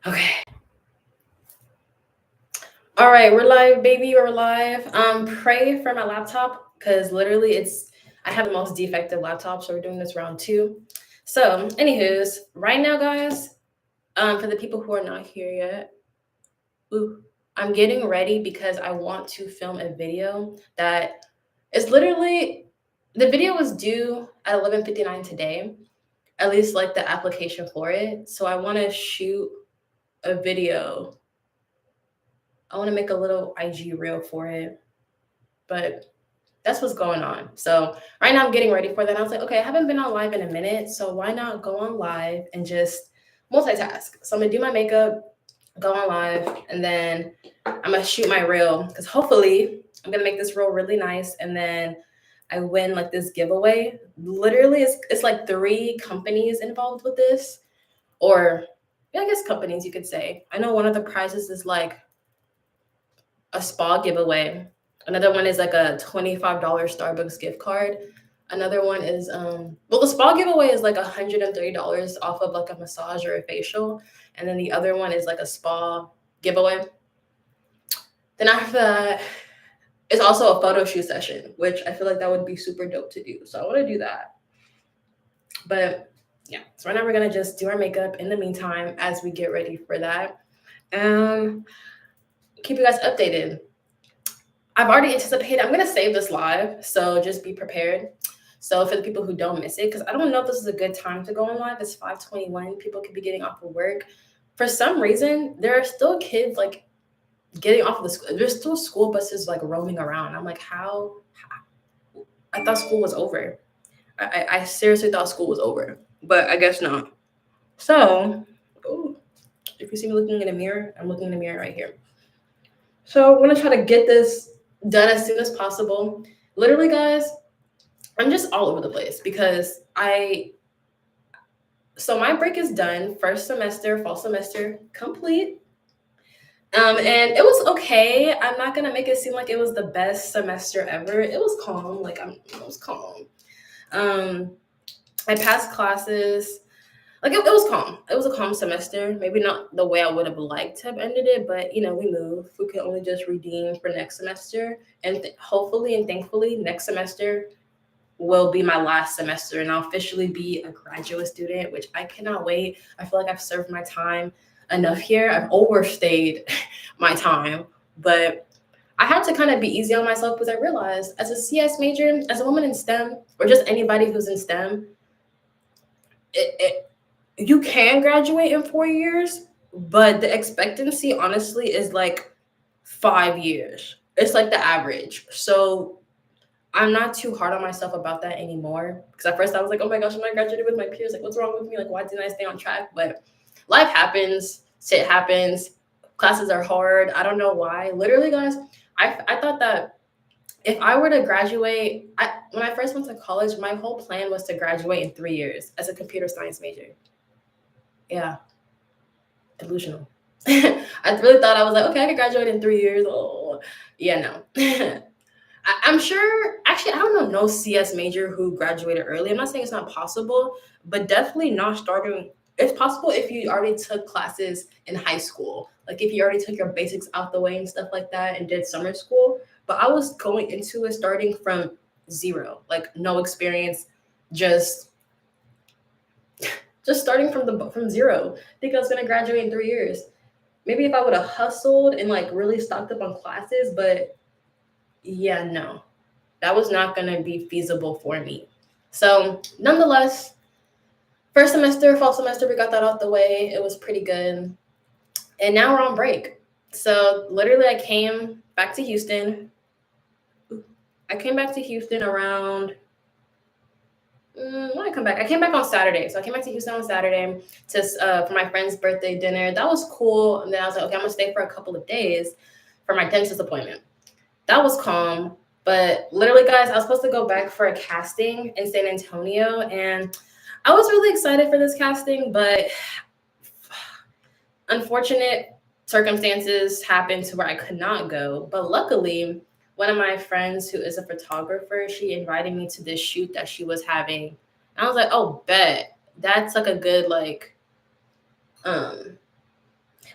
Okay. All right, we're live, baby. We're live. Pray for my laptop because literally I have the most defective laptop, so we're doing this round two. So, anywho's, right now, guys, for the people who are not here yet, ooh, I'm getting ready because I want to film a video that is literally the video was due at 11:59 today, at least like the application for it. So I want to shoot a video. I want to make a little IG reel for it, but that's what's going on. So right now I'm getting ready for that. I was like, okay, I haven't been on live in a minute, so why not go on live and just multitask? So I'm gonna do my makeup, go on live, and then I'm gonna shoot my reel because hopefully I'm gonna make this reel really nice, and then I win like this giveaway. Literally, it's like three companies involved with this, or yeah, I guess companies you could say. I know one of the prizes is like a spa giveaway. Another one is like a $25 Starbucks gift card. Another one is well, the spa giveaway is like $130 off of like a massage or a facial. And then the other one is like a spa giveaway. Then after that, it's also a photo shoot session, which I feel like that would be super dope to do. So I want to do that. But yeah, so right now we're gonna just do our makeup in the meantime as we get ready for that. Keep you guys updated. I've already anticipated. I'm gonna save this live, so just be prepared. So for the people who don't miss it, because I don't know if this is a good time to go on live. It's 5:21. People could be getting off of work. For some reason, there are still kids like getting off of the school. There's still school buses like roaming around. I'm like, how? I thought school was over. I seriously thought school was over, but I guess not. So, ooh, if you see me looking in a mirror, I'm looking in the mirror right here. So I'm gonna try to get this done as soon as possible. Literally, guys, I'm just all over the place because so my break is done. First semester, fall semester complete. And it was okay. I'm not gonna make it seem like it was the best semester ever. It was calm. It was calm. Um, I passed classes. Like it was calm. It was a calm semester. Maybe not the way I would have liked to have ended it, but we move. We can only just redeem for next semester, and hopefully and thankfully, next semester will be my last semester, and I'll officially be a graduate student, which I cannot wait. I feel like I've served my time enough here. I've overstayed my time, but I had to kind of be easy on myself because I realized as a CS major, as a woman in STEM, or just anybody who's in STEM, it you can graduate in 4 years, but the expectancy honestly is like 5 years. It's like the average. So I'm not too hard on myself about that anymore. Because at first I was like, oh my gosh, I'm not graduating with my peers. Like, what's wrong with me? Like, why didn't I stay on track? But life happens, shit happens, classes are hard. I don't know why. Literally, guys, I thought that if I were to graduate, when I first went to college, my whole plan was to graduate in 3 years as a computer science major. Yeah, delusional. I really thought I was like, okay, I could graduate in 3 years. Oh, yeah, no. I'm sure, actually, I don't know no CS major who graduated early. I'm not saying it's not possible, but definitely not starting. It's possible if you already took classes in high school, like if you already took your basics out the way and stuff like that and did summer school. But I was going into it starting from zero, like no experience, just starting from zero. I think I was gonna graduate in 3 years. Maybe if I would have hustled and like really stocked up on classes, but yeah, no, that was not going to be feasible for me. So, nonetheless, first semester, fall semester, we got that out the way. It was pretty good. And now we're on break. So, literally, I came back to Houston. I came back to Houston around. When did I come back? I came back on Saturday. So, I came back to Houston on Saturday for my friend's birthday dinner. That was cool. And then I was like, okay, I'm going to stay for a couple of days for my dentist appointment. That was calm. But literally, guys, I was supposed to go back for a casting in San Antonio, and I was really excited for this casting, but unfortunate circumstances happened to where I could not go. But luckily, one of my friends who is a photographer, she invited me to this shoot that she was having. And I was like, oh, bet. That's like a good, like,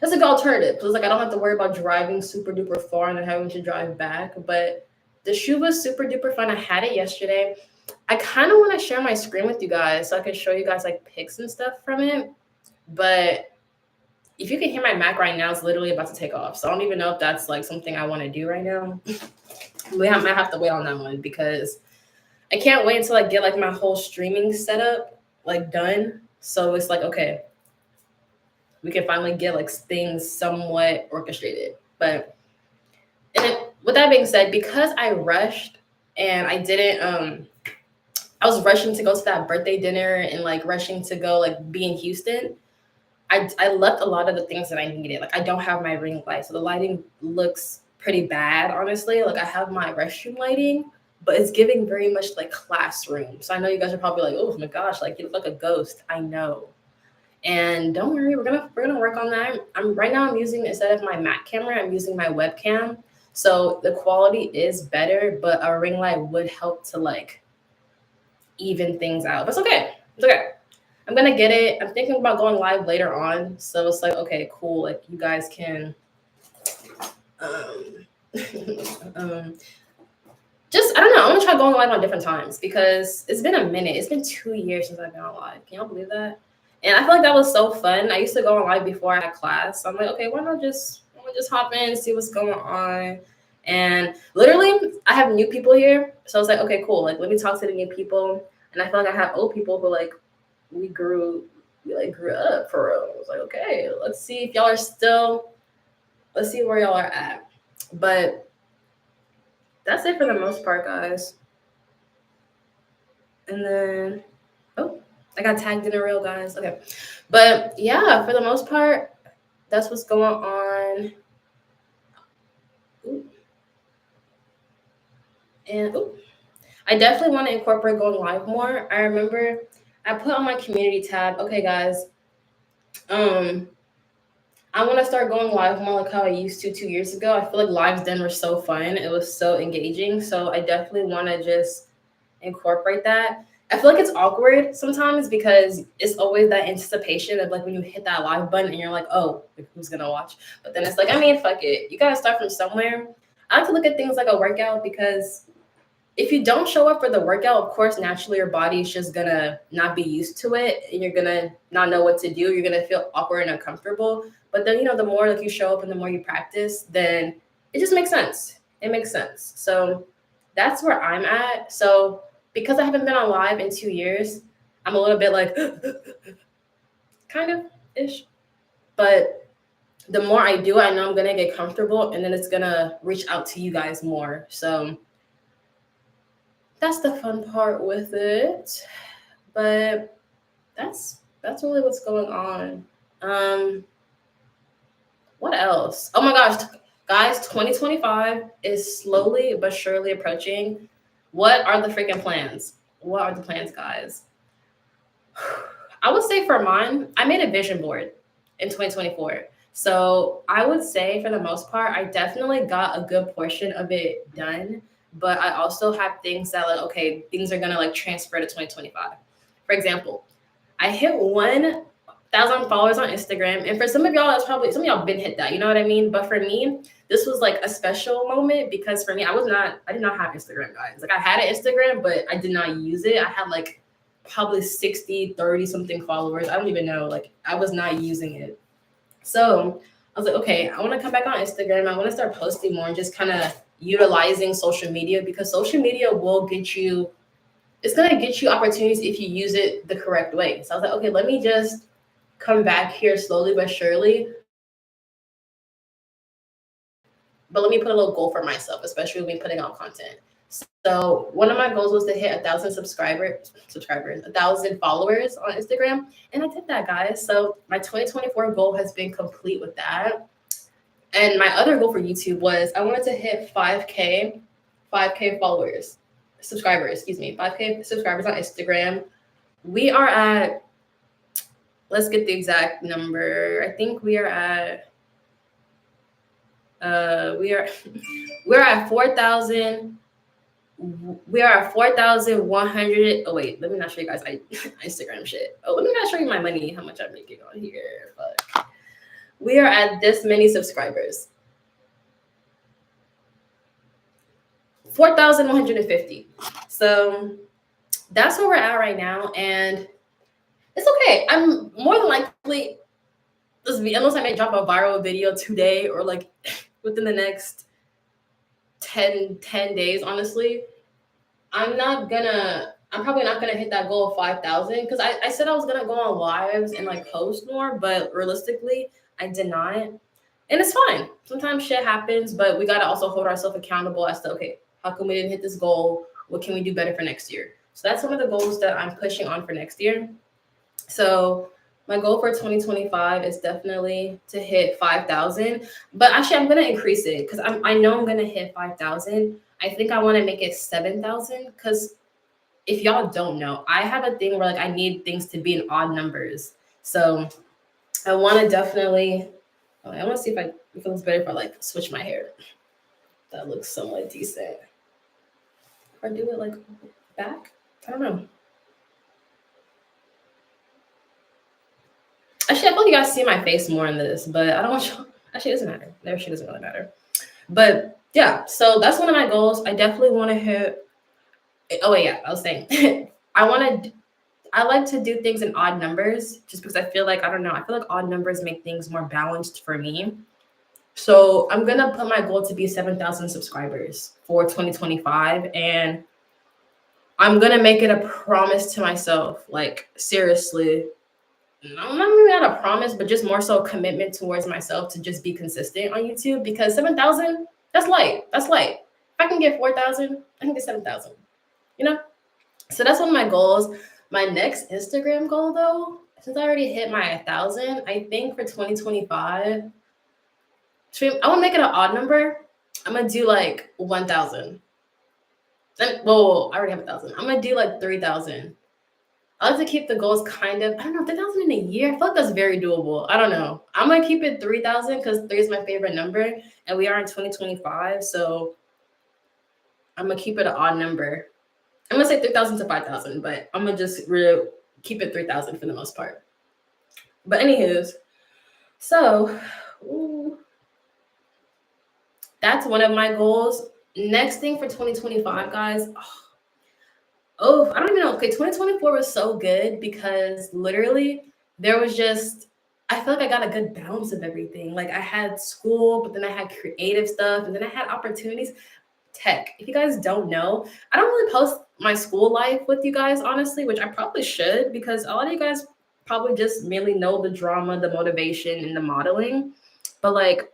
That's a good alternative. Because like I don't have to worry about driving super duper far and then having to drive back. But the shoe was super duper fun. I had it yesterday. I kind of want to share my screen with you guys so I can show you guys like pics and stuff from it. But if you can hear my Mac right now, it's literally about to take off. So I don't even know if that's like something I want to do right now. We might have to wait on that one because I can't wait until I get like my whole streaming setup like done. So it's like, okay, we can finally get like things somewhat orchestrated. But and then, with that being said, because I rushed and I didn't I was rushing to go to that birthday dinner and like rushing to go like be in Houston. I left a lot of the things that I needed. Like I don't have my ring light, so the lighting looks pretty bad, honestly. Like I have my restroom lighting, but it's giving very much like classroom. So I know you guys are probably like, oh my gosh, like you look like a ghost. I know. And don't worry, we're gonna work on that. I'm using, instead of my Mac camera, I'm using my webcam. So the quality is better, but a ring light would help to like even things out. But it's okay. It's okay. I'm gonna get it. I'm thinking about going live later on. So it's like, okay, cool. Like you guys can um, um just I don't know. I want to try going live on different times because it's been a minute. It's been 2 years since I've been on live. Can y'all believe that? And I feel like that was so fun. I used to go on live before I had class. So I'm like, okay, why not just hop in and see what's going on? And literally, I have new people here. So I was like, okay, cool. Like, let me talk to the new people. And I feel like I have old people who like we grew up for real. I was like, okay, let's see if y'all are still. Let's see where y'all are at. But that's it for the most part, guys. And then, oh, I got tagged in a reel, guys. Okay. But yeah, for the most part, that's what's going on. Ooh. And I definitely want to incorporate going live more. I remember I put on my community tab, okay, guys, um, I want to start going live more like how I used to 2 years ago. I feel like lives then were so fun. It was so engaging. So I definitely want to just incorporate that. I feel like it's awkward sometimes because it's always that anticipation of like when you hit that live button and you're like, oh, like, who's gonna watch? But then it's like, I mean, fuck it. You gotta start from somewhere. I like to look at things like a workout because if you don't show up for the workout, of course, naturally your body is just gonna not be used to it and you're gonna not know what to do. You're gonna feel awkward and uncomfortable. But then, the more like you show up and the more you practice, then it just makes sense. It makes sense. So that's where I'm at. So because I haven't been on live in 2 years, I'm a little bit like kind of ish. But the more I do, I know I'm gonna get comfortable and then it's gonna reach out to you guys more. So that's the fun part with it. But that's really what's going on. What else? Oh my gosh, guys, 2025 is slowly but surely approaching. What are the freaking plans? What are the plans, guys? I would say for mine, I made a vision board in 2024. So I would say for the most part, I definitely got a good portion of it done. But I also have things that like, okay, things are gonna like transfer to 2025. For example, I hit 1,000 followers on Instagram. And for some of y'all, that's probably some of y'all been hit that, you know what I mean? But for me, this was like a special moment because for me, I did not have Instagram, guys. Like I had an Instagram, but I did not use it. I had like probably 60, 30 something followers. I don't even know. Like I was not using it. So I was like, okay, I want to come back on Instagram. I want to start posting more and just kind of utilizing social media because social media will get you, it's going to get you opportunities if you use it the correct way. So I was like, okay, let me just come back here slowly but surely. But let me put a little goal for myself, especially when putting out content. So one of my goals was to hit 1,000 subscribers, 1,000 followers on Instagram. And I did that, guys. So my 2024 goal has been complete with that. And my other goal for YouTube was I wanted to hit 5K followers, subscribers, 5K subscribers on Instagram. We are at, let's get the exact number. I think we are at, we're at 4,000. We are at 4,100. Oh wait, let me not show you guys my Instagram shit. Oh, let me not show you my money, how much I'm making on here. Fuck. we are at this many subscribers. 4,150. So that's where we're at right now. And it's okay. I'm more than likely, unless I may drop a viral video today or like within the next 10 days, honestly, I'm probably not gonna hit that goal of 5,000 because I said I was gonna go on lives and like post more, but realistically, I did not. And it's fine. Sometimes shit happens, but we gotta also hold ourselves accountable as to, okay, how come we didn't hit this goal? What can we do better for next year? So that's one of the goals that I'm pushing on for next year. So my goal for 2025 is definitely to hit 5,000. But actually, I'm gonna increase it because I know I'm gonna hit 5,000. I think I want to make it 7,000 because if y'all don't know, I have a thing where like I need things to be in odd numbers. So I want to definitely. I want to see if it looks better if I like switch my hair. That looks somewhat decent. If I do it like back, I don't know. Actually, I feel like you guys see my face more in this, but I don't want you. Actually, it doesn't matter. Their shit doesn't really matter. But yeah, so that's one of my goals. I definitely want to hit. Oh wait, yeah, I was saying, I like to do things in odd numbers just because I feel like I feel like odd numbers make things more balanced for me. So I'm gonna put my goal to be 7,000 subscribers for 2025, and I'm gonna make it a promise to myself. Like seriously, I'm not really not a promise, but just more so a commitment towards myself to just be consistent on YouTube because 7,000, that's light. That's light. If I can get 4,000, I can get 7,000. You know? So that's one of my goals. My next Instagram goal, though, since I already hit my 1,000, I think for 2025, I want to make it an odd number. I'm gonna do like 1,000. Whoa, I already have 1,000. I'm gonna do like 3,000. I like to keep the goals kind of, I don't know, 3,000 in a year. I feel like that's very doable. I don't know. I'm going to keep it 3,000 because 3 is my favorite number. And we are in 2025. So I'm going to keep it an odd number. I'm going to say 3,000 to 5,000, but I'm going to just really keep it 3,000 for the most part. But anywho's, so that's one of my goals. Next thing for 2025, guys. Oh, I don't even know. Okay, 2024 was so good because literally there was just, I feel like I got a good balance of everything. Like I had school, but then I had creative stuff, and then I had opportunities. Tech. If you guys don't know, I don't really post my school life with you guys, honestly, which I probably should because a lot of you guys probably just mainly know the drama, the motivation, and the modeling. But like,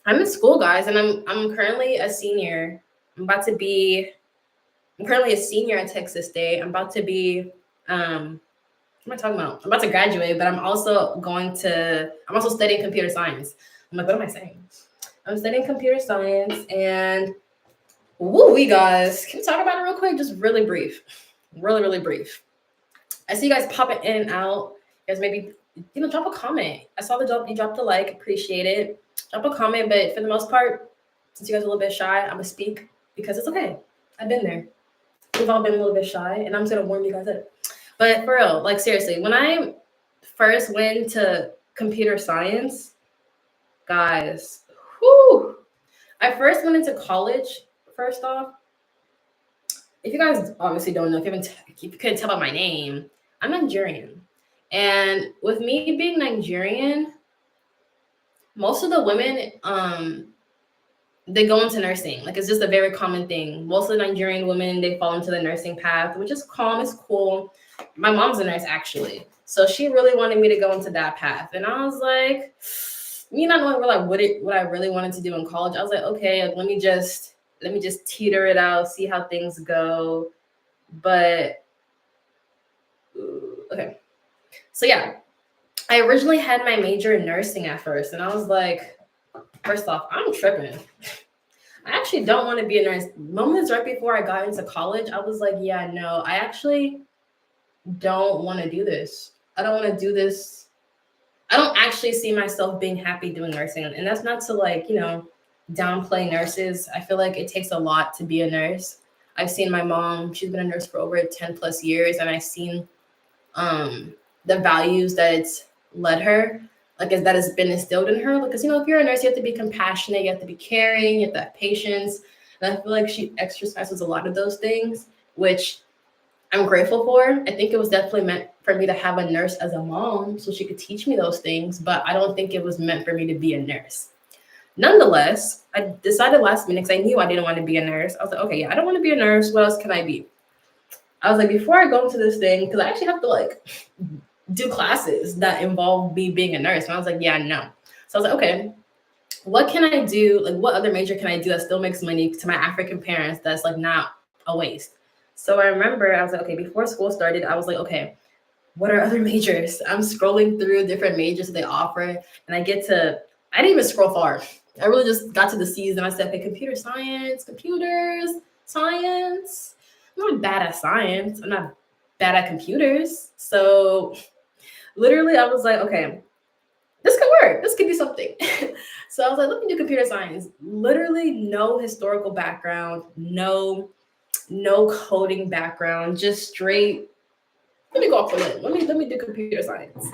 I'm in school, guys, and I'm currently a senior. I'm currently a senior at Texas State. I'm about to be, what am I talking about? I'm about to graduate, but I'm also studying computer science. I'm like, what am I saying? I'm studying computer science and we guys, can we talk about it real quick? Just really brief. Really, really brief. I see you guys popping in and out. You guys maybe, drop a comment. I saw you dropped a like, appreciate it. Drop a comment, but for the most part, since you guys are a little bit shy, I'm gonna speak because it's okay. I've been there. We've all been a little bit shy, and I'm just gonna warm you guys up. But for real, like seriously, when I first went to computer science, guys, I first went into college. First off, if you guys obviously don't know, if you couldn't tell by my name, I'm Nigerian, and with me being Nigerian, most of the women, they go into nursing. Like it's just a very common thing. Most of the Nigerian women, they fall into the nursing path, which is calm, it's cool. My mom's a nurse actually. So she really wanted me to go into that path. And I was like, me not knowing what I really wanted to do in college, I was like, okay, let me just teeter it out, see how things go. But okay. So yeah, I originally had my major in nursing at first, and I was like, first off, I'm tripping. I actually don't want to be a nurse. Moments right before I got into college, I was like, yeah, no, I actually don't want to do this. I don't want to do this. I don't actually see myself being happy doing nursing. And that's not to downplay nurses. I feel like it takes a lot to be a nurse. I've seen my mom, she's been a nurse for over 10 plus years, and I've seen the values that it's led her. like that has been instilled in her. Because if you're a nurse, you have to be compassionate, you have to be caring, you have to have patience. And I feel like she exercises a lot of those things, which I'm grateful for. I think it was definitely meant for me to have a nurse as a mom so she could teach me those things, but I don't think it was meant for me to be a nurse. Nonetheless, I decided last minute because I knew I didn't want to be a nurse. I was like, okay, yeah, I don't want to be a nurse. What else can I be? I was like, before I go into this thing, because I actually have to like do classes that involve me being a nurse. And I was like, yeah, no. So I was like, okay, what can I do? Like, what other major can I do that still makes money to my African parents that's like not a waste? So I remember I was like, okay, before school started, I was like, okay, what are other majors? I'm scrolling through different majors that they offer, and I didn't even scroll far. I really just got to the C's and I said, okay, computer science, computers, science. I'm not bad at science. I'm not bad at computers. So literally, I was like, okay, this could work. This could be something. So I was like, let me do computer science. Literally, no historical background, no coding background, just straight. Let me go off the limb. Let me do computer science,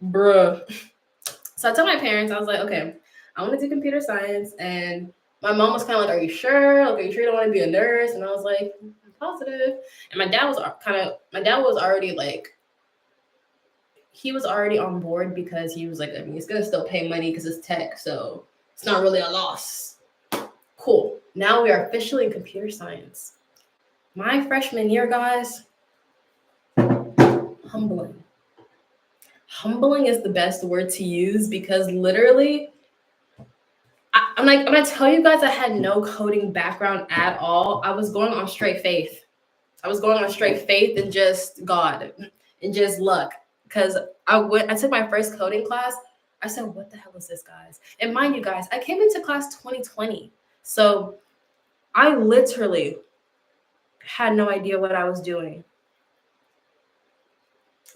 bruh. So I told my parents, I was like, okay, I want to do computer science, and my mom was kind of like, "Are you sure? Like, are you sure you don't want to be a nurse?" And I was like, "I'm positive." And my dad was already like, he was already on board because he was like, I mean, it's gonna still pay money because it's tech, so it's not really a loss. Cool. Now we are officially in computer science. My freshman year, guys, humbling. Humbling is the best word to use because literally, I'm gonna tell you guys I had no coding background at all. I was going on straight faith. I was going on straight faith and just God and just luck. Because I took my first coding class. I said, what the hell is this, guys? And mind you guys, I came into class 2020. So I literally had no idea what I was doing.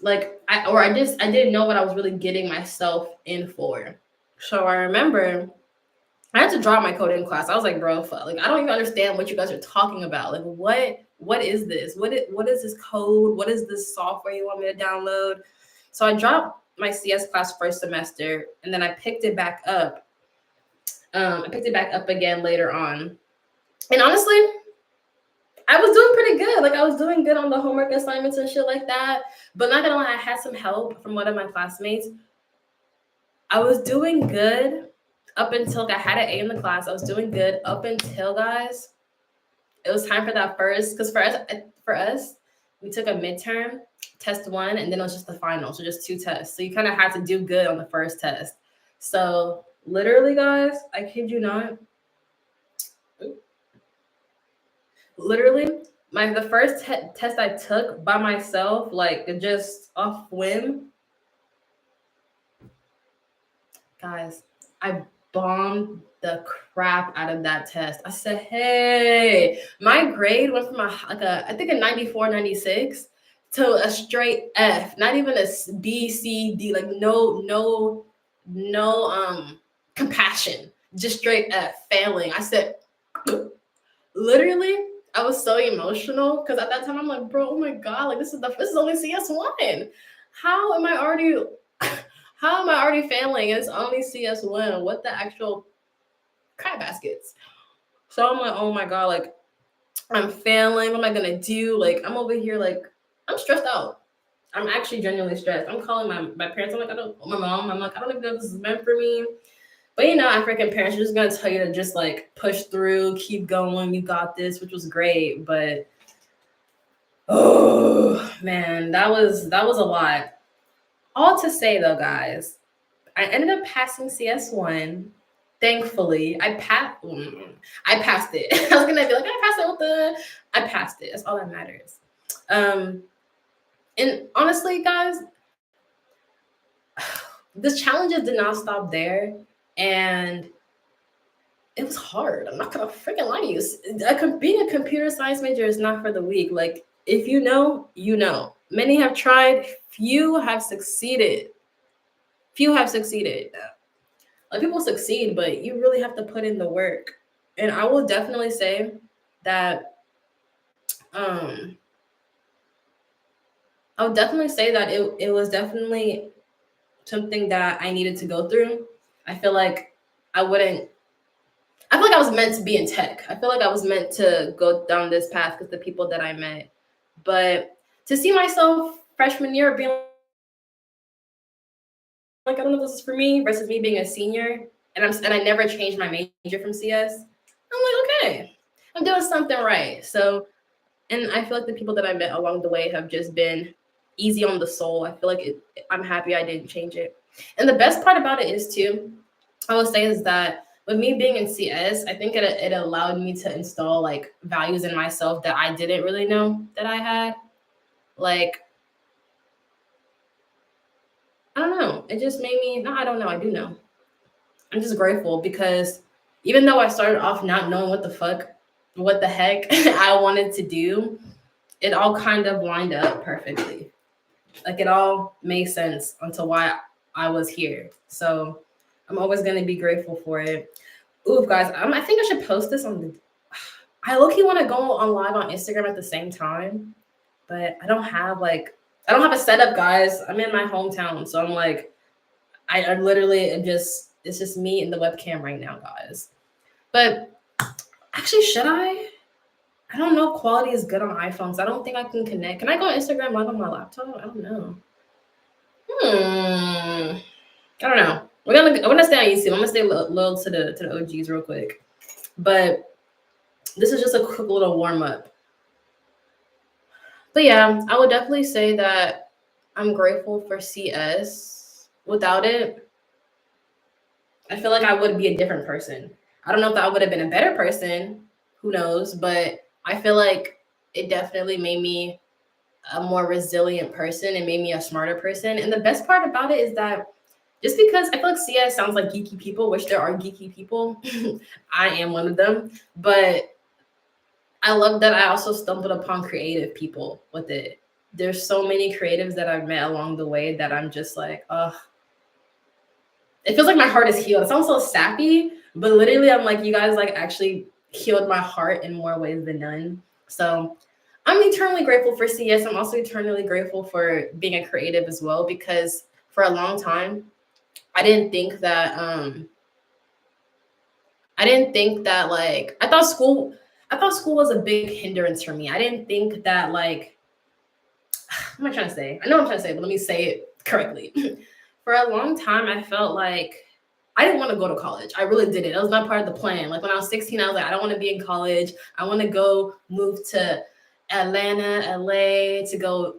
Like I didn't know what I was really getting myself in for. So I remember I had to drop my coding class. I was like, bro, fuck. Like I don't even understand what you guys are talking about. Like what is this? What is this code? What is this software you want me to download? So I dropped my CS class first semester, and then I picked it back up. I picked it back up again later on. And honestly, I was doing pretty good. Like I was doing good on the homework assignments and shit like that. But not gonna lie, I had some help from one of my classmates. I was doing good up until I had an A in the class. I was doing good up until, guys, it was time for that first. Because for us, we took a midterm, test one, and then it was just the final. So just two tests. So you kind of had to do good on the first test. So literally, guys, I kid you not. Literally, the first test I took by myself, like just off whim, guys, I bombed the crap out of that test. I said, hey, my grade went from I think a 94, 96 to a straight F, not even a B, C, D, like no compassion, just straight F, failing. I said, literally, I was so emotional because at that time I'm like, bro, oh my god, like this is only CS1. How am I already how am I already failing? It's only CS1. What the actual crap baskets? So I'm like, oh my god, like I'm failing. What am I gonna do? Like I'm over here, like I'm stressed out. I'm actually genuinely stressed. I'm calling my parents. I'm like, my mom. I'm like, I don't even know if this is meant for me. But African parents are just gonna tell you to just like push through, keep going, you got this, which was great. But oh man, that was a lot. All to say though, guys, I ended up passing CS1. Thankfully, I passed it. I was gonna be like, I passed it. That's all that matters. And honestly, guys, the challenges did not stop there. And it was hard. I'm not gonna freaking lie to you. Being a computer science major is not for the weak. Like, if you know, you know. Many have tried, few have succeeded. Few have succeeded. Like people succeed, but you really have to put in the work. And I will definitely say that I would definitely say that it was definitely something that I needed to go through. I feel like I wouldn't. I feel like I was meant to be in tech. I feel like I was meant to go down this path because the people that I met. But to see myself freshman year being like, I don't know if this is for me, versus me being a senior, and I never changed my major from CS. I'm like, okay, I'm doing something right. So, and I feel like the people that I met along the way have just been easy on the soul. I feel like I'm happy I didn't change it. And the best part about it is too, I will say is that with me being in CS, I think it allowed me to install like values in myself that I didn't really know that I had. Like, I don't know. It just made me, no, I don't know. I do know. I'm just grateful because even though I started off not knowing what the heck I wanted to do, it all kind of lined up perfectly. Like it all made sense until why I was here. So I'm always going to be grateful for it. Ooh, guys, I think I should post this on the. I low-key want to go on live on Instagram at the same time, but I don't have a setup, guys. I'm in my hometown, so I'm like, I literally it's just me and the webcam right now, guys. But actually, should I? I don't know if quality is good on iPhones. I don't think I can connect. Can I go on Instagram live on my laptop? I don't know. I don't know. I'm gonna stay on YouTube. I'm gonna stay loyal to the OGs real quick. But this is just a quick little warm up. But yeah, I would definitely say that I'm grateful for CS. Without it, I feel like I would be a different person. I don't know if I would have been a better person. Who knows? But I feel like it definitely made me a more resilient person and made me a smarter person. And the best part about it is that just because I feel like CS sounds like geeky people, which there are geeky people, I am one of them. But I love that I also stumbled upon creative people with it. There's so many creatives that I've met along the way that I'm just like, oh, it feels like my heart is healed. It sounds so sappy, but literally I'm like, you guys like actually healed my heart in more ways than none. So I'm eternally grateful for CS. I'm also eternally grateful for being a creative as well, because for a long time, I didn't think that like I thought school was a big hindrance for me. I didn't think that like what am I trying to say? I know what I'm trying to say, but let me say it correctly. For a long time, I felt like I didn't want to go to college. I really didn't. That was not part of the plan. Like when I was 16, I was like, I don't want to be in college. I want to go move to Atlanta, LA to go,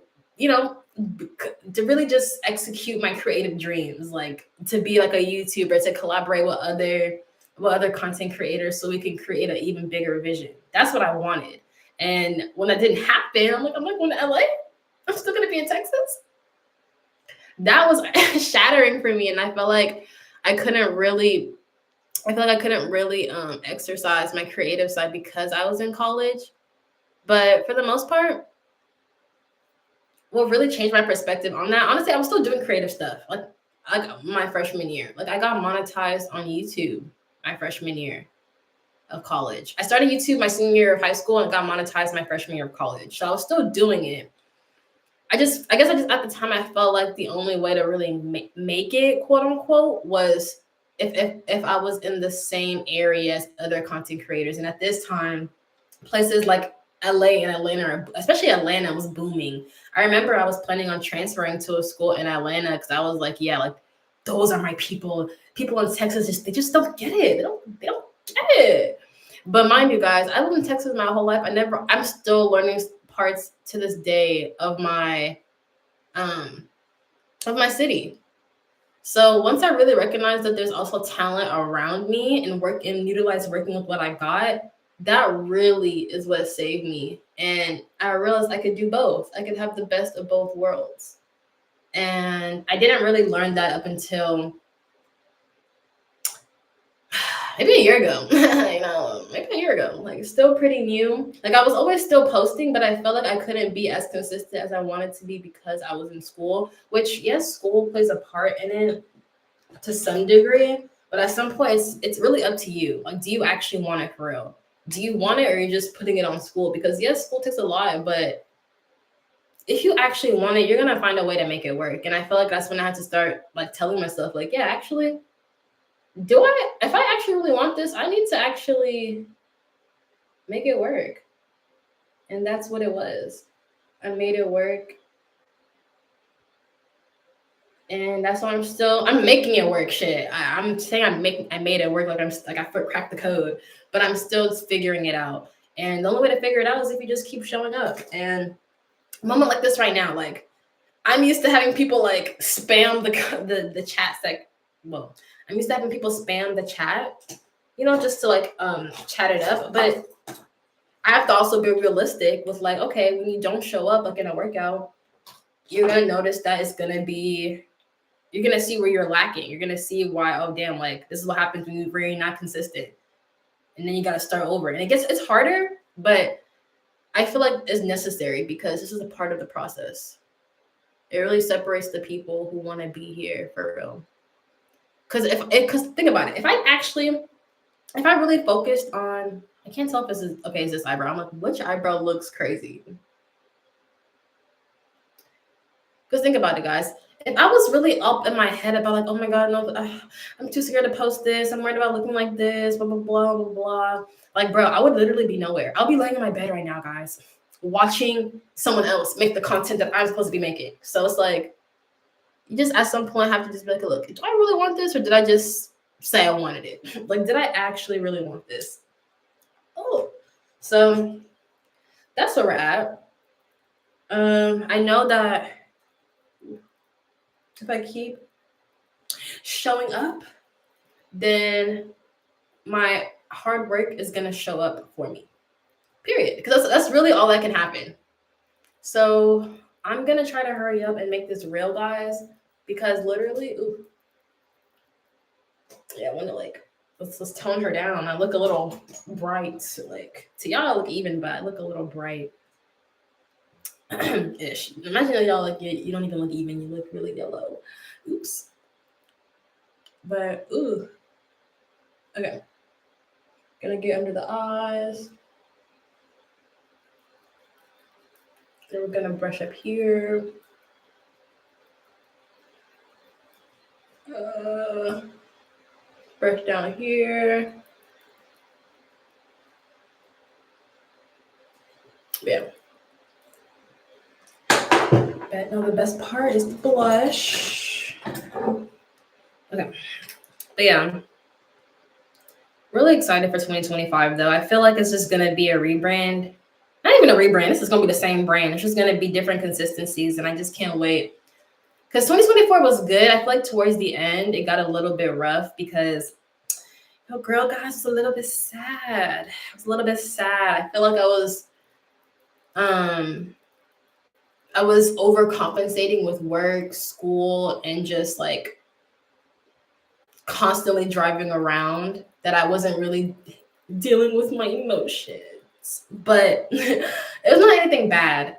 to really just execute my creative dreams, like to be like a YouTuber, to collaborate with other content creators so we can create an even bigger vision. That's what I wanted. And when that didn't happen, I'm not going to LA. I'm still going to be in Texas. That was shattering for me. And I felt like I couldn't really exercise my creative side because I was in college. But for the most part, what really changed my perspective on that, honestly, I was still doing creative stuff. Like my freshman year. Like I got monetized on YouTube my freshman year of college. I started YouTube my senior year of high school and got monetized my freshman year of college. So I was still doing it. I guess at the time I felt like the only way to really make it, quote unquote, was if I was in the same area as other content creators. And at this time, places like LA and Atlanta, especially Atlanta, was booming. I remember I was planning on transferring to a school in Atlanta because I was like, yeah, like those are my people. People in Texas they just don't get it. They don't get it. But mind you guys, I lived in Texas my whole life. I'm still learning parts to this day of my city. So once I really recognized that there's also talent around me and utilize working with what I got, that really is what saved me. And I realized I could do both. I could have the best of both worlds. And I didn't really learn that up until maybe a year ago. Maybe a year ago. Like it's still pretty new. Like I was always still posting, but I felt like I couldn't be as consistent as I wanted to be because I was in school, which yes, school plays a part in it to some degree, but at some point it's really up to you. Like, do you actually want it for real? Do you want it or are you just putting it on school? Because yes, school takes a lot, but if you actually want it, you're gonna find a way to make it work. And I feel like that's when I had to start like telling myself, like, yeah, actually, if I actually really want this, I need to actually make it work. And that's what it was. I made it work. And that's why I'm making it work. Shit. I'm saying I made it work. Like I cracked the code, but I'm still figuring it out. And the only way to figure it out is if you just keep showing up. And a moment like this right now, like I'm used to having people like spam the chat well, I'm used to having people spam the chat, just to like chat it up. But I have to also be realistic with like, okay, when you don't show up like in a workout, you're gonna notice that you're gonna see where you're lacking. You're gonna see why, oh damn, like this is what happens when you're really not consistent. And then you gotta start over. And it's harder, but I feel like it's necessary because this is a part of the process. It really separates the people who want to be here for real. Because think about it, if I really focused on, I can't tell if this is okay. Is this eyebrow? I'm like, which eyebrow looks crazy? Because think about it, guys. If I was really up in my head about like, oh my god, no, I'm too scared to post this. I'm worried about looking like this, blah blah blah blah blah. Like, bro, I would literally be nowhere. I'll be laying in my bed right now, guys, watching someone else make the content that I'm supposed to be making. So it's like, you just at some point have to just be like, look, do I really want this, or did I just say I wanted it? Like, did I actually really want this? Oh, so that's where we're at. I know that if I keep showing up, then my hard work is gonna show up for me. Period. Because that's really all that can happen. So I'm gonna try to hurry up and make this real, guys, because literally, I want to like let's tone her down. I look a little bright, like to y'all I look even, but I look a little bright. Ish. Imagine y'all like you don't even look even, you look really yellow. Oops. But okay. Gonna get under the eyes. Then we're gonna brush up here. Brush down here. Yeah. But no, the best part is the blush. Okay. But yeah. Really excited for 2025 though. I feel like it's just gonna be a rebrand. Not even a rebrand. This is gonna be the same brand. It's just gonna be different consistencies, and I just can't wait. Because 2024 was good. I feel like towards the end it got a little bit rough because girl guys, was a little bit sad. I was a little bit sad. I feel like I was overcompensating with work, school, and just like constantly driving around that I wasn't really dealing with my emotions. But it was not anything bad.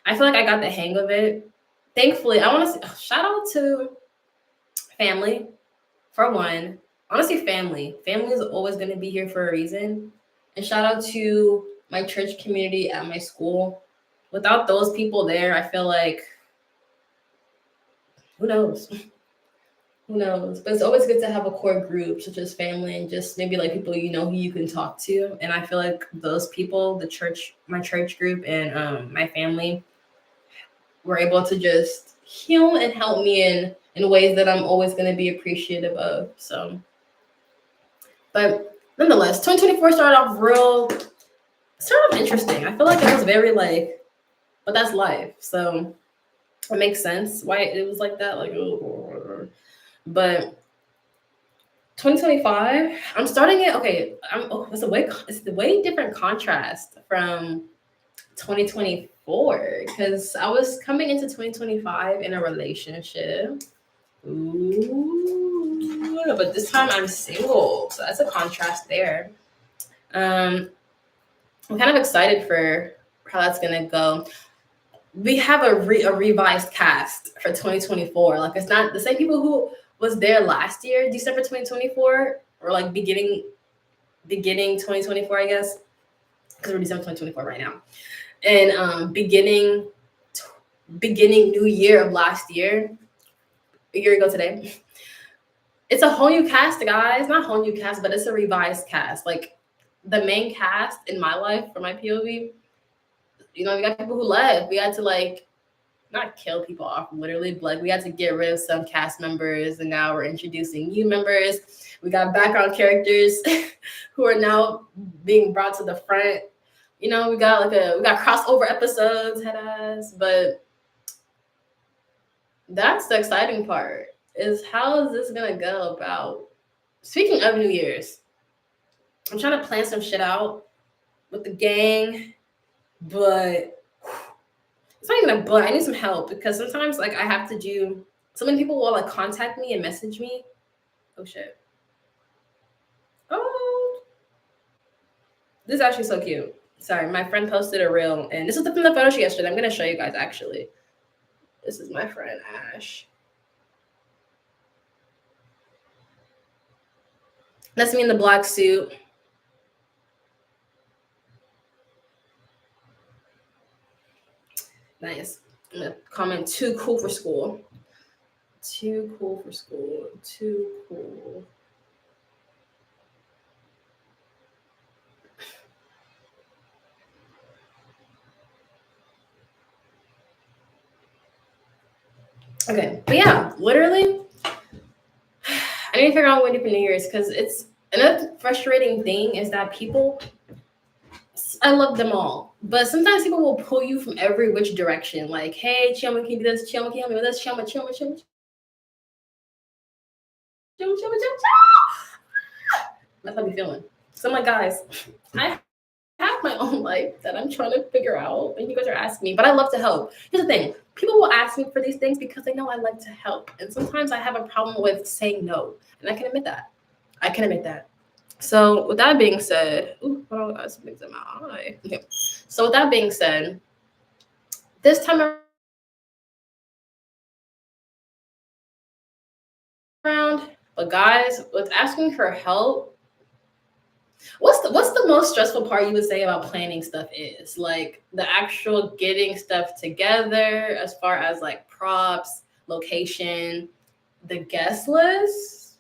I feel like I got the hang of it. Thankfully, I want to shout out to family for one. Honestly, family. Family is always going to be here for a reason. And shout out to my church community at my school. Without those people there, I feel like, who knows? Who knows? But it's always good to have a core group, such as family and just maybe like people who you can talk to. And I feel like those people, my church group and my family, were able to just heal and help me in ways that I'm always going to be appreciative of. So, but nonetheless, 2024 started off interesting. I feel like it was very but that's life. So it makes sense why it was like that. But 2025, I'm starting it. Okay, it's the way different contrast from 2024 because I was coming into 2025 in a relationship. Ooh, but this time I'm single, so that's a contrast there. I'm kind of excited for how that's gonna go. We have a revised cast for 2024. Like it's not the same people who was there last year, December 2024, or like beginning 2024, I guess, because we're December 2024 right now. And beginning beginning new year of last year, a year ago today. It's a whole new cast, guys. Not a whole new cast, but it's a revised cast. Like the main cast in my life, for my POV, we got people who left. We had to like not kill people off literally, but like we had to get rid of some cast members, and now we're introducing new members. We got background characters who are now being brought to the front. We got crossover episodes, head ass, but that's the exciting part. Is how is this gonna go about? Speaking of New Year's, I'm trying to plan some shit out with the gang, but it's not even a but. I need some help because sometimes like I have to do. So many people will like contact me and message me. Oh shit. Oh, this is actually so cute. Sorry, my friend posted a reel, and this is from the photo shoot yesterday. I'm gonna show you guys actually. This is my friend Ash. That's me in the black suit. Nice. I'm gonna comment too cool for school. Too cool for school. Too cool. Okay, but yeah, literally, I need to figure out what to do for New Year's because it's another frustrating thing is that people, I love them all, but sometimes people will pull you from every which direction. Like, hey, Chioma, can you do this? Chioma, can you help me with this? Chioma. That's how I'm feeling. So I'm like, guys, I have my own life that I'm trying to figure out, and you guys are asking me, but I love to help. Here's the thing. People will ask me for these things because they know I like to help. And sometimes I have a problem with saying no. And I can admit that. So with that being said, hold on, something's in my eye. Okay. So with that being said, this time around, but guys, with asking for help, what's the most stressful part you would say about planning stuff is? Like the actual getting stuff together as far as like props, location, the guest list.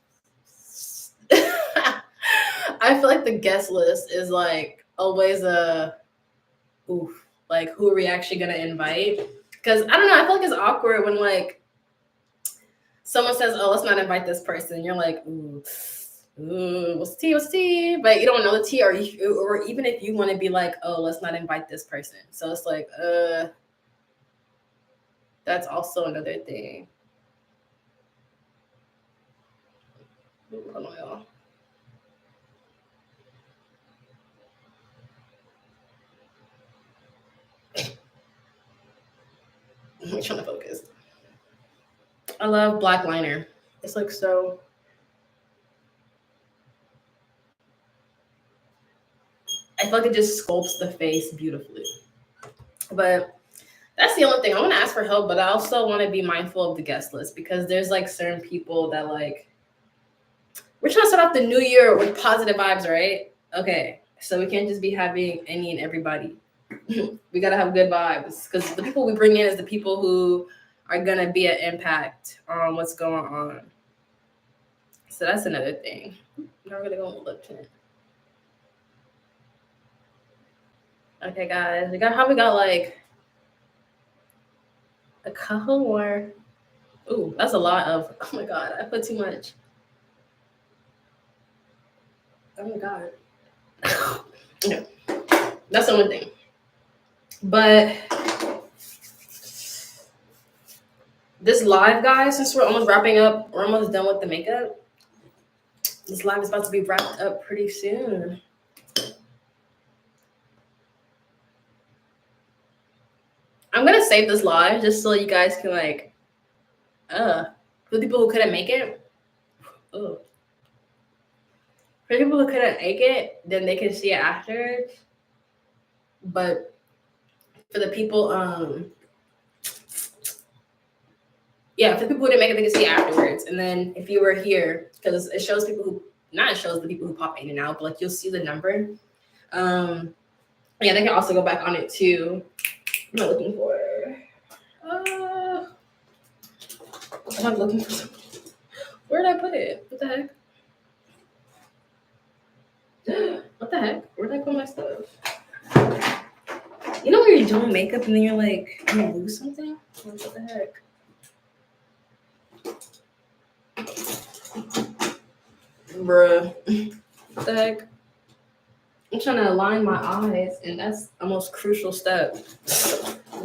I feel like the guest list is like always a oof. Like who are we actually gonna invite? Because I don't know, I feel like it's awkward when like someone says, "Oh, let's not invite this person." You're like, "Ooh, what's the tea?" But you don't know the tea, or even if you want to be like, "Oh, let's not invite this person." So it's like, that's also another thing. Hold on, y'all. I'm trying to focus. I love black liner. It's like so. I feel like it just sculpts the face beautifully. But that's the only thing. I want to ask for help, but I also want to be mindful of the guest list because there's like certain people that like we're trying to start off the new year with positive vibes, right? Okay. So we can't just be having any and everybody. We gotta have good vibes because the people we bring in is the people who are gonna be an impact on what's going on. So that's another thing. Now we're gonna go with lip tint. Okay, guys, we got like a couple more. Ooh, that's a lot of. Oh my god, I put too much. Oh my god. Yeah, that's the one thing. But this live, guys, since we're almost wrapping up, we're almost done with the makeup. This live is about to be wrapped up pretty soon. I'm gonna save this live just so you guys can like, for the people who couldn't make it, for people who couldn't make it, then they can see it afterwards. But for the people, yeah, for the people who didn't make it, they can see it afterwards. And then if you were here, because it shows people who, not it shows the people who pop in and out, but like you'll see the number. Yeah, they can also go back on it too. I'm not looking for. I'm looking for something. Where did I put it? What the heck? What the heck? Where did I put my stuff? You know when you're doing makeup and then you're like, I'm gonna lose something? What the heck? Bruh. What the heck? I'm trying to align my eyes, and that's the most crucial step.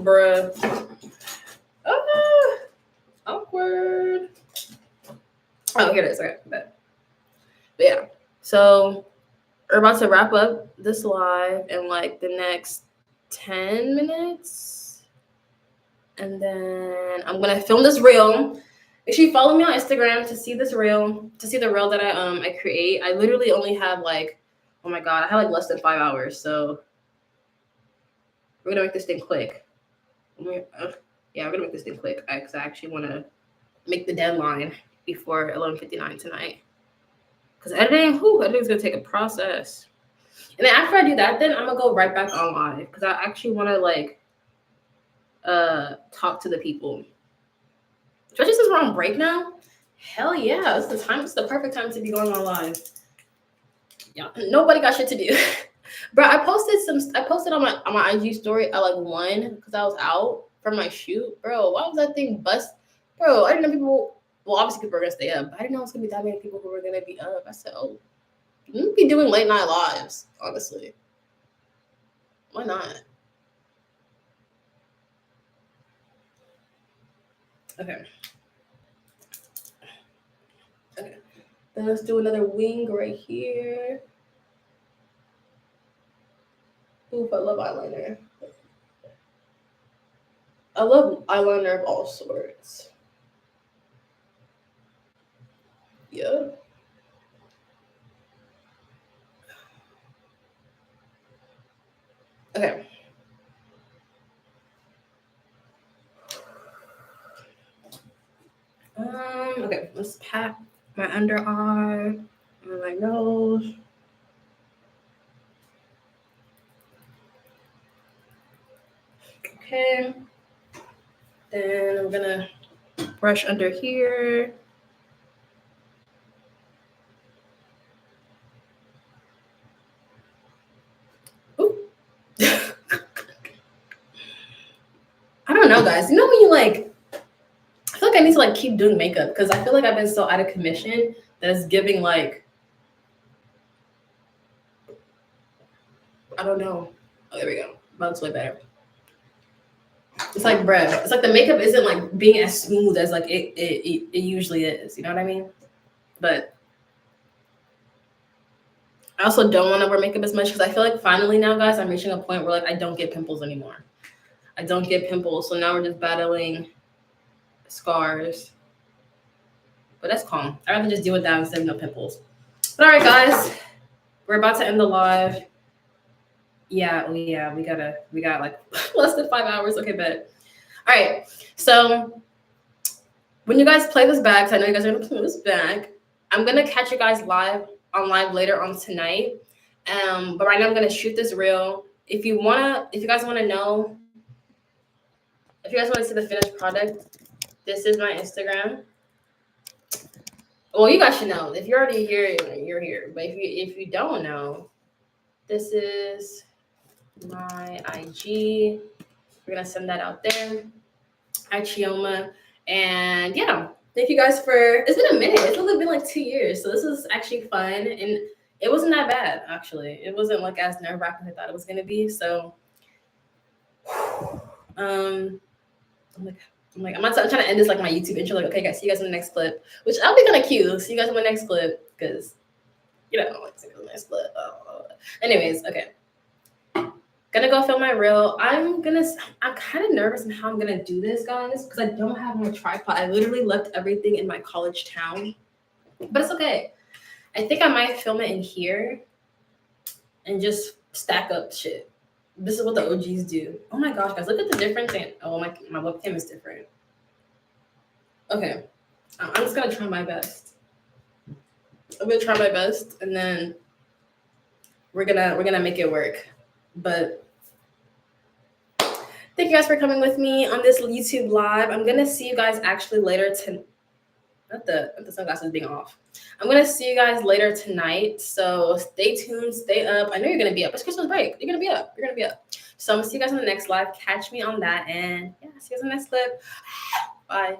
Bruh. Awkward. Oh, here it is. Okay, but yeah. So we're about to wrap up this live in like the next 10 minutes. And then I'm gonna film this reel. Make sure you follow me on Instagram to see this reel, to see the reel that I create. I literally only have like, oh my god, I have like less than 5 hours, so we're gonna make this thing quick. Yeah, we're gonna make this thing quick because I actually want to make the deadline before 11:59 tonight. Because editing's gonna take a process. And then after I do that, then I'm gonna go right back on live because I actually want to like talk to the people. Especially since we're on break now. Hell yeah, it's the time. It's the perfect time to be going on live. Yeah, nobody got shit to do. Bro, I posted on my IG story at like 1 because I was out from my shoot. Bro, why was that thing bust? Bro, I didn't know people. Well, obviously people were gonna stay up, but I didn't know it was gonna be that many people who were gonna be up. I said, oh, you be doing late night lives, honestly. Why not? Okay. Then let's do another wing right here. Ooh, I love eyeliner. I love eyeliner of all sorts. Yeah. Okay. Okay, let's pat my under eye and my nose. Okay. Then I'm gonna brush under here. Ooh. I don't know, guys. You know when you like, I feel like I need to like keep doing makeup because I feel like I've been so out of commission that it's giving like, I don't know. Oh, there we go. That's way better. It's like bread. It's like the makeup isn't like being as smooth as like it usually is. You know what I mean? But I also don't want to wear makeup as much because I feel like finally now, guys, I'm reaching a point where like I don't get pimples anymore. I don't get pimples, so now we're just battling scars. But that's calm. I'd rather just deal with that instead of no pimples. But all right, guys, we're about to end the live. Yeah, we got like less than 5 hours. Okay, bet. All right, so when you guys play this back, because I know you guys are gonna play this back, I'm gonna catch you guys live later on tonight. But right now I'm gonna shoot this reel. If you guys wanna know, if you guys want to see the finished product, this is my Instagram. Well, you guys should know. If you're already here, you're here. But if you don't know, this is my IG. We're gonna send that out there. Chioma. And yeah, thank you guys for. It's been a minute. It's only been like 2 years, so this is actually fun, and it wasn't that bad actually. It wasn't like as nerve-wracking as I thought it was gonna be. So, I'm trying to end this like my YouTube intro. Like, okay, guys, see you guys in the next clip, which I'll be kind of cute. See you guys in the next clip because, you know, like, see you in the next clip. Anyways, okay. Gonna go film my reel. I'm kind of nervous on how I'm gonna do this, guys, because I don't have my tripod. I literally left everything in my college town, but it's okay. I think I might film it in here and just stack up shit. This is what the OGs do. Oh my gosh, guys, look at the difference. Oh, my webcam is different. Okay, I'm just gonna try my best. I'm gonna try my best, and then we're gonna make it work. But Thank you guys for coming with me on this YouTube live. I'm gonna see you guys actually later tonight. Not the sunglasses being off. I'm gonna see you guys later tonight. So stay tuned, stay up. I know you're gonna be up. It's Christmas break. You're gonna be up. You're gonna be up. So I'm gonna see you guys on the next live. Catch me on that, and yeah, see you guys on the next clip. Bye.